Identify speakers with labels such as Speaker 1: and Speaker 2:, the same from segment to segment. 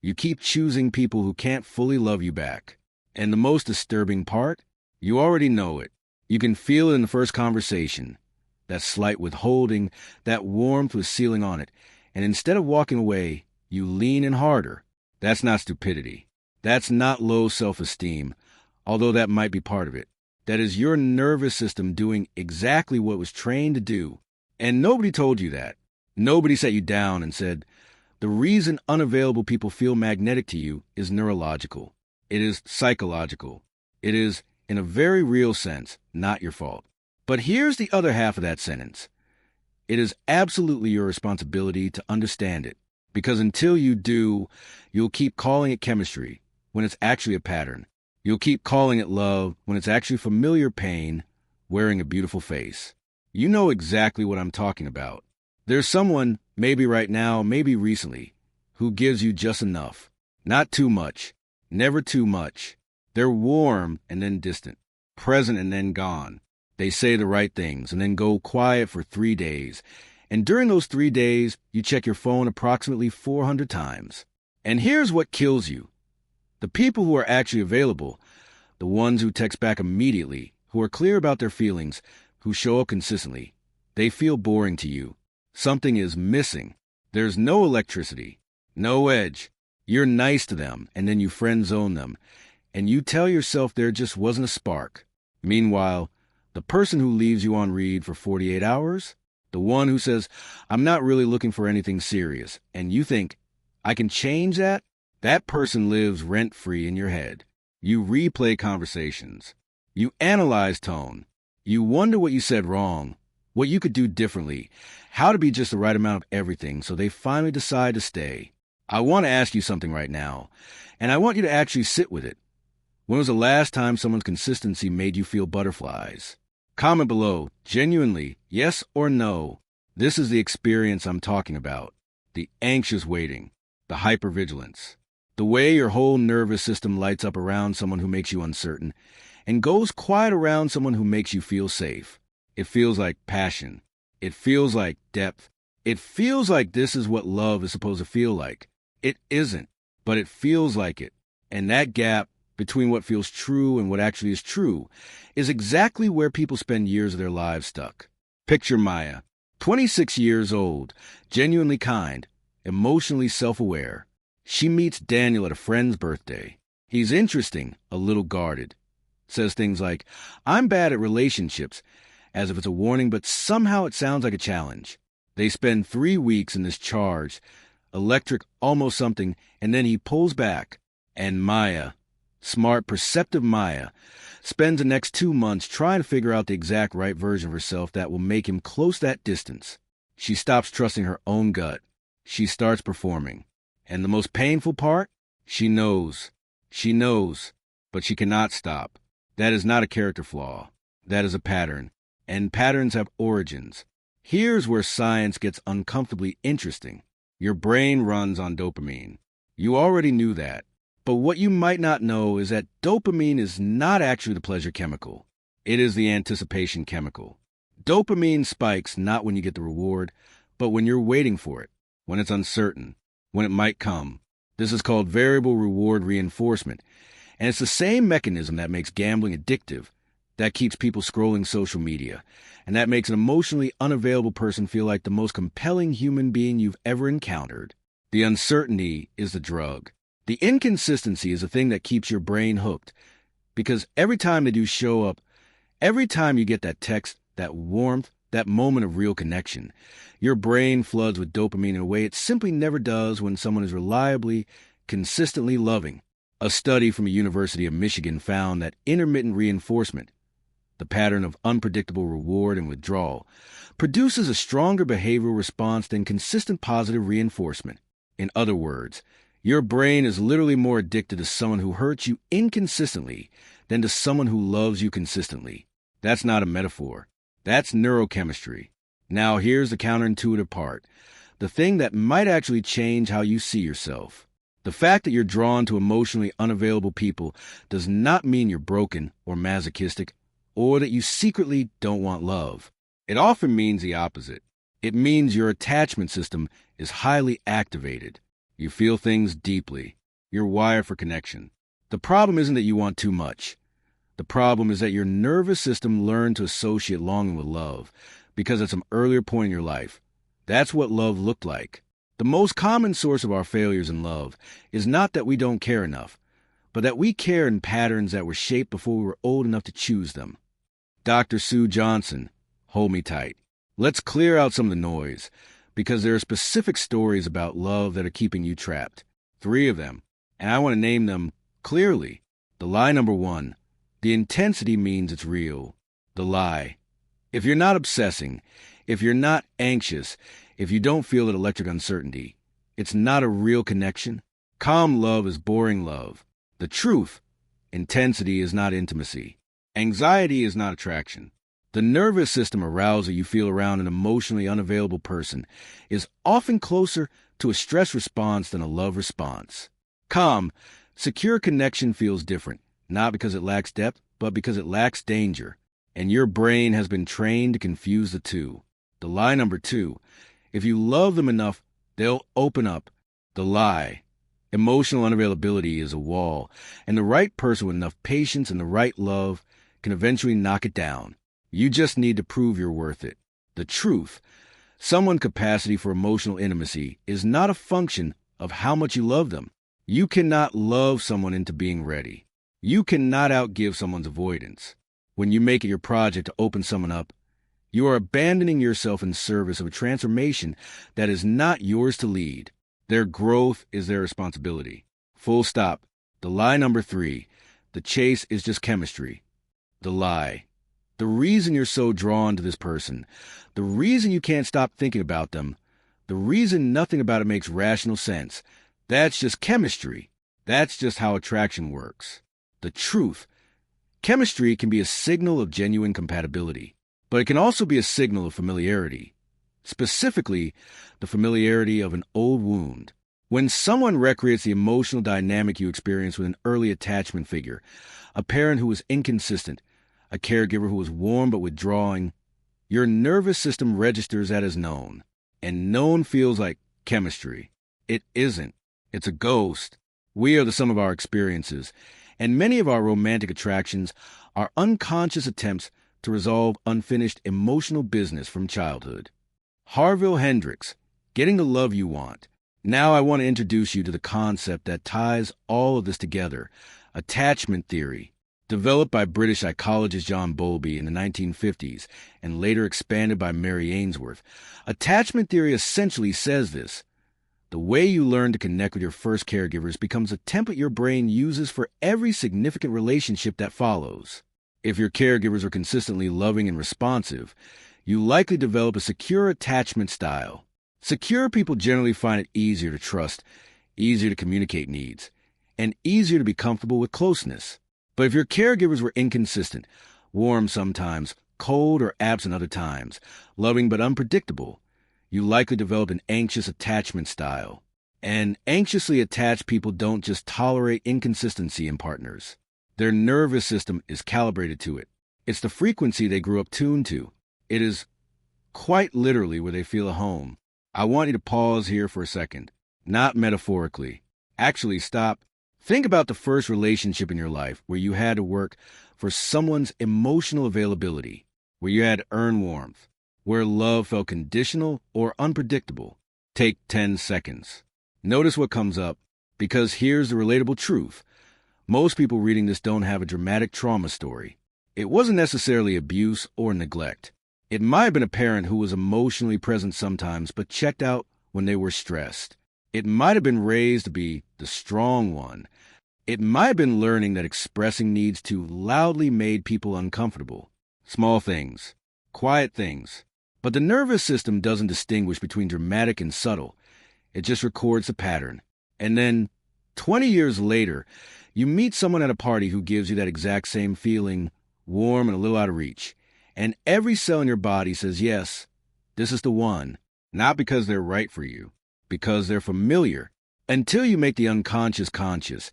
Speaker 1: You keep choosing people who can't fully love you back. And the most disturbing part? You already know it. You can feel it in the first conversation. That slight withholding, that warmth with sealing on it. And instead of walking away, you lean in harder. That's not stupidity. That's not low self-esteem, although that might be part of it. That is your nervous system doing exactly what it was trained to do. And nobody told you that. Nobody sat you down and said, the reason unavailable people feel magnetic to you is neurological. It is psychological. It is, in a very real sense, not your fault. But here's the other half of that sentence. It is absolutely your responsibility to understand it, because until you do, you'll keep calling it chemistry when it's actually a pattern. You'll keep calling it love when it's actually familiar pain wearing a beautiful face. You know exactly what I'm talking about. There's someone, maybe right now, maybe recently, who gives you just enough. Not too much. Never too much. They're warm and then distant, present and then gone. They say the right things and then go quiet for 3 days. And during those 3 days, you check your phone approximately 400 times. And here's what kills you. The people who are actually available, the ones who text back immediately, who are clear about their feelings, who show up consistently, they feel boring to you. Something is missing. There's no electricity, no edge. You're nice to them, and then you friend zone them, and you tell yourself there just wasn't a spark. Meanwhile, the person who leaves you on read for 48 hours, the one who says, I'm not really looking for anything serious, and you think, I can change that? That person lives rent-free in your head. You replay conversations. You analyze tone. You wonder what you said wrong, what you could do differently, how to be just the right amount of everything so they finally decide to stay. I want to ask you something right now, and I want you to actually sit with it. When was the last time someone's consistency made you feel butterflies? Comment below, genuinely, yes or no. This is the experience I'm talking about. The anxious waiting, the hypervigilance, the way your whole nervous system lights up around someone who makes you uncertain and goes quiet around someone who makes you feel safe. It feels like passion. It feels like depth. It feels like this is what love is supposed to feel like. It isn't, but it feels like it. And that gap between what feels true and what actually is true is exactly where people spend years of their lives stuck. Picture Maya, 26 years old, genuinely kind, emotionally self-aware. She meets Daniel at a friend's birthday. He's interesting, a little guarded. Says things like, I'm bad at relationships, as if it's a warning, but somehow it sounds like a challenge. They spend 3 weeks in this charged, electric almost something, and then he pulls back. And Maya, smart, perceptive Maya, spends the next 2 months trying to figure out the exact right version of herself that will make him close that distance. She stops trusting her own gut. She starts performing. And the most painful part? She knows. She knows, but she cannot stop. That is not a character flaw. That is a pattern. And patterns have origins. Here's where science gets uncomfortably interesting. Your brain runs on dopamine. You already knew that. But what you might not know is that dopamine is not actually the pleasure chemical. It is the anticipation chemical. Dopamine spikes not when you get the reward, but when you're waiting for it, when it's uncertain, when it might come. This is called variable reward reinforcement. And it's the same mechanism that makes gambling addictive, that keeps people scrolling social media, and that makes an emotionally unavailable person feel like the most compelling human being you've ever encountered. The uncertainty is the drug. The inconsistency is the thing that keeps your brain hooked, because every time they do show up, every time you get that text, that warmth, that moment of real connection, your brain floods with dopamine in a way it simply never does when someone is reliably, consistently loving. A study from the University of Michigan found that intermittent reinforcement, the pattern of unpredictable reward and withdrawal, produces a stronger behavioral response than consistent positive reinforcement. In other words, your brain is literally more addicted to someone who hurts you inconsistently than to someone who loves you consistently. That's not a metaphor. That's neurochemistry. Now here's the counterintuitive part, the thing that might actually change how you see yourself. The fact that you're drawn to emotionally unavailable people does not mean you're broken or masochistic, or that you secretly don't want love. It often means the opposite. It means your attachment system is highly activated. You feel things deeply. You're wired for connection. The problem isn't that you want too much. The problem is that your nervous system learned to associate longing with love because at some earlier point in your life, that's what love looked like. The most common source of our failures in love is not that we don't care enough, but that we care in patterns that were shaped before we were old enough to choose them. Dr. Sue Johnson, hold me tight. Let's clear out some of the noise, because there are specific stories about love that are keeping you trapped. 3 of them, and I want to name them clearly. The lie number 1, the intensity means it's real. The lie. If you're not obsessing, if you're not anxious, if you don't feel that electric uncertainty, it's not a real connection. Calm love is boring love. The truth, intensity is not intimacy. Anxiety is not attraction. The nervous system arousal you feel around an emotionally unavailable person is often closer to a stress response than a love response. Calm, secure connection feels different, not because it lacks depth, but because it lacks danger. And your brain has been trained to confuse the two. The lie number 2, if you love them enough, they'll open up. The lie. Emotional unavailability is a wall, and the right person with enough patience and the right love can eventually knock it down. You just need to prove you're worth it. The truth. Someone's capacity for emotional intimacy is not a function of how much you love them. You cannot love someone into being ready. You cannot outgive someone's avoidance. When you make it your project to open someone up, you are abandoning yourself in service of a transformation that is not yours to lead. Their growth is their responsibility. Full stop. The lie number 3, the chase is just chemistry. The lie. The reason you're so drawn to this person, the reason you can't stop thinking about them, the reason nothing about it makes rational sense, that's just chemistry. That's just how attraction works. The truth. Chemistry can be a signal of genuine compatibility, but it can also be a signal of familiarity. Specifically, the familiarity of an old wound. When someone recreates the emotional dynamic you experienced with an early attachment figure, a parent who was inconsistent, a caregiver who was warm but withdrawing, your nervous system registers that as known. And known feels like chemistry. It isn't. It's a ghost. We are the sum of our experiences, and many of our romantic attractions are unconscious attempts to resolve unfinished emotional business from childhood. Harville Hendrix, Getting the Love You Want. Now I want to introduce you to the concept that ties all of this together, attachment theory. Developed by British psychologist John Bowlby in the 1950s and later expanded by Mary Ainsworth, attachment theory essentially says this. The way you learn to connect with your first caregivers becomes a template your brain uses for every significant relationship that follows. If your caregivers are consistently loving and responsive, you likely develop a secure attachment style. Secure people generally find it easier to trust, easier to communicate needs, and easier to be comfortable with closeness. But if your caregivers were inconsistent, warm sometimes, cold or absent other times, loving but unpredictable, you likely develop an anxious attachment style. And anxiously attached people don't just tolerate inconsistency in partners. Their nervous system is calibrated to it. It's the frequency they grew up tuned to. It is quite literally where they feel at home. I want you to pause here for a second. Not metaphorically. Actually, stop. Think about the first relationship in your life where you had to work for someone's emotional availability, where you had to earn warmth, where love felt conditional or unpredictable. Take 10 seconds. Notice what comes up, because here's the relatable truth. Most people reading this don't have a dramatic trauma story. It wasn't necessarily abuse or neglect. It might have been a parent who was emotionally present sometimes but checked out when they were stressed. It might have been raised to be the strong one. It might have been learning that expressing needs too loudly made people uncomfortable. Small things, quiet things. But the nervous system doesn't distinguish between dramatic and subtle. It just records the pattern. And then, 20 years later, you meet someone at a party who gives you that exact same feeling, warm and a little out of reach. And every cell in your body says, yes, this is the one. Not because they're right for you, because they're familiar. Until you make the unconscious conscious,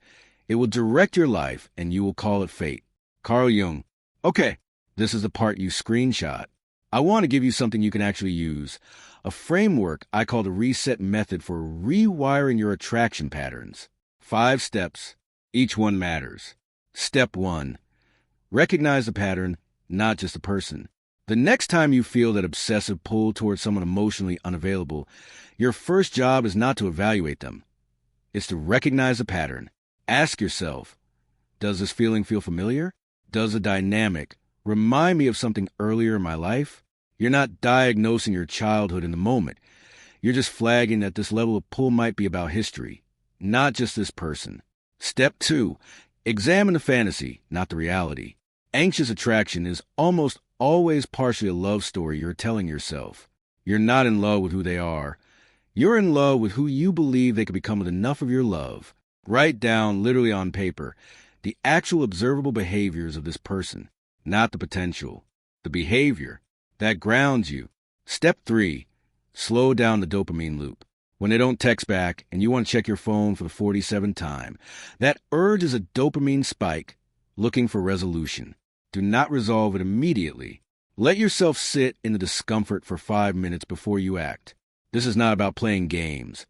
Speaker 1: it will direct your life and you will call it fate. Carl Jung. Okay, this is the part you screenshot. I want to give you something you can actually use. a framework I call the reset method for rewiring your attraction patterns. 5 steps, each one matters. Step 1. Recognize the pattern, not just the person. The next time you feel that obsessive pull towards someone emotionally unavailable, your first job is not to evaluate them. It's to recognize the pattern. Ask yourself, does this feeling feel familiar? Does the dynamic remind me of something earlier in my life? You're not diagnosing your childhood in the moment. You're just flagging that this level of pull might be about history, not just this person. Step 2. Examine the fantasy, not the reality. Anxious attraction is almost always partially a love story you're telling yourself. You're not in love with who they are. You're in love with who you believe they could become with enough of your love. Write down, literally on paper, the actual observable behaviors of this person, not the potential. The behavior that grounds you. Step 3. Slow down the dopamine loop. When they don't text back and you want to check your phone for the 47th time, that urge is a dopamine spike looking for resolution. Do not resolve it immediately. Let yourself sit in the discomfort for 5 minutes before you act. This is not about playing games.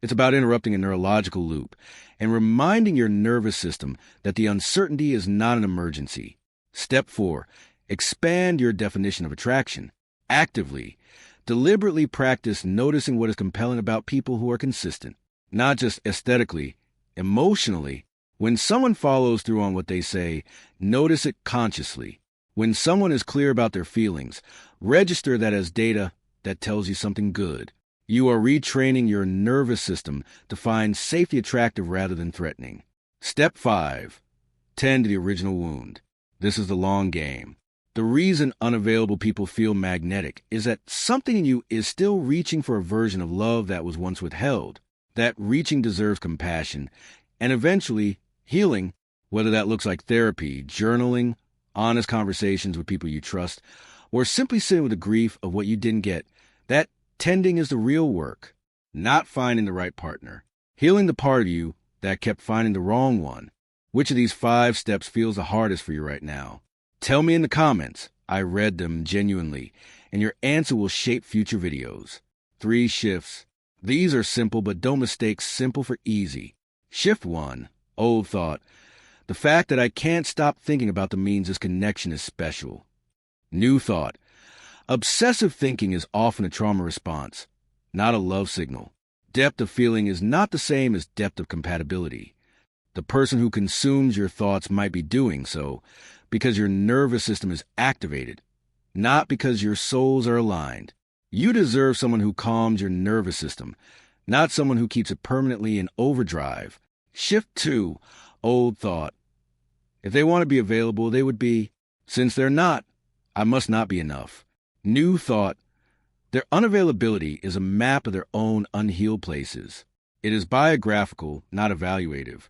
Speaker 1: It's about interrupting a neurological loop and reminding your nervous system that the uncertainty is not an emergency. Step 4. Expand your definition of attraction. Actively, deliberately practice noticing what is compelling about people who are consistent, not just aesthetically, emotionally. When someone follows through on what they say, notice it consciously. When someone is clear about their feelings, register that as data that tells you something good. You are retraining your nervous system to find safety attractive rather than threatening. Step 5. Tend to the original wound. This is the long game. The reason unavailable people feel magnetic is that something in you is still reaching for a version of love that was once withheld. That reaching deserves compassion and eventually healing, whether that looks like therapy, journaling, honest conversations with people you trust, or simply sitting with the grief of what you didn't get. That tending is the real work, not finding the right partner. Healing the part of you that kept finding the wrong one. Which of these 5 steps feels the hardest for you right now? Tell me in the comments. I read them genuinely, and your answer will shape future videos. 3 shifts. These are simple, but don't mistake simple for easy. Shift 1. Old thought. The fact that I can't stop thinking about them means this connection is special. New thought. Obsessive thinking is often a trauma response, not a love signal. Depth of feeling is not the same as depth of compatibility. The person who consumes your thoughts might be doing so because your nervous system is activated, not because your souls are aligned. You deserve someone who calms your nervous system, not someone who keeps it permanently in overdrive. Shift 2. Old thought. If they want to be available, they would be. Since they're not, I must not be enough. New thought. Their unavailability is a map of their own unhealed places. It is biographical, not evaluative.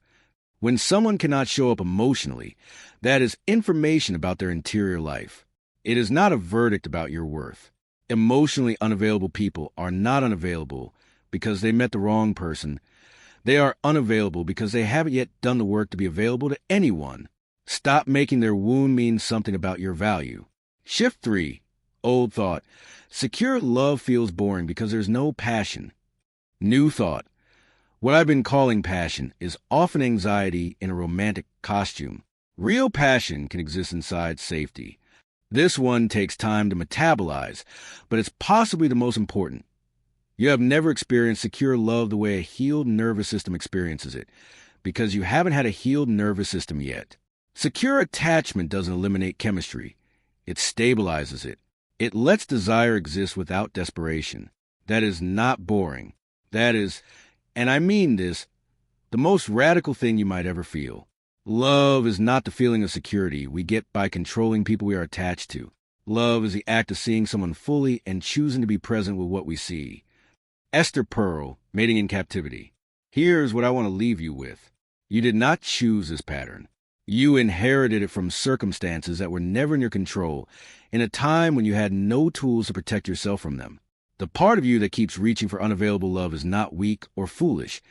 Speaker 1: When someone cannot show up emotionally, that is information about their interior life. It is not a verdict about your worth. Emotionally unavailable people are not unavailable because they met the wrong person. They are unavailable because they haven't yet done the work to be available to anyone. Stop making their wound mean something about your value. Shift 3. Old thought. Secure love feels boring because there's no passion. New thought. What I've been calling passion is often anxiety in a romantic costume. Real passion can exist inside safety. This one takes time to metabolize, but it's possibly the most important. You have never experienced secure love the way a healed nervous system experiences it, because you haven't had a healed nervous system yet. Secure attachment doesn't eliminate chemistry. It stabilizes it. It lets desire exist without desperation. That is not boring. That is, and I mean this, the most radical thing you might ever feel. Love is not the feeling of security we get by controlling people we are attached to. Love is the act of seeing someone fully and choosing to be present with what we see. Esther Pearl, Mating in Captivity. Here's what I want to leave you with. You did not choose this pattern. You inherited it from circumstances that were never in your control, in a time when you had no tools to protect yourself from them. The part of you that keeps reaching for unavailable love is not weak or foolish.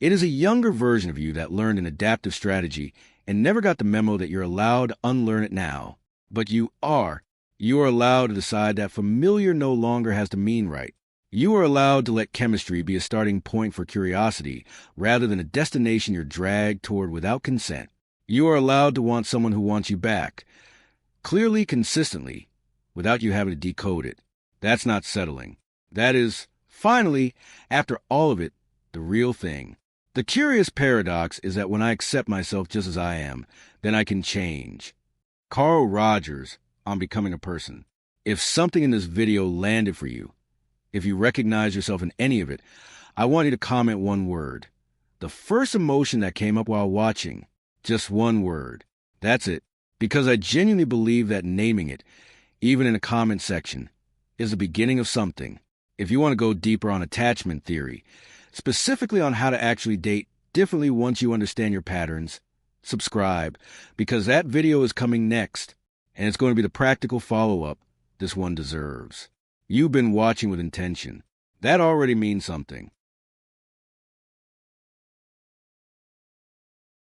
Speaker 1: It is a younger version of you that learned an adaptive strategy and never got the memo that you're allowed to unlearn it now. But you are allowed to decide that familiar no longer has to mean right. You are allowed to let chemistry be a starting point for curiosity rather than a destination you're dragged toward without consent. You are allowed to want someone who wants you back, clearly, consistently, without you having to decode it. That's not settling. That is, finally, after all of it, the real thing. The curious paradox is that when I accept myself just as I am, then I can change. Carl Rogers on Becoming a Person. If something in this video landed for you, if you recognize yourself in any of it, I want you to comment one word. The first emotion that came up while watching, just one word. That's it. Because I genuinely believe that naming it, even in a comment section, is the beginning of something. If you want to go deeper on attachment theory, specifically on how to actually date differently once you understand your patterns, subscribe, because that video is coming next, and it's going to be the practical follow-up this one deserves. You've been watching with intention. That already means something.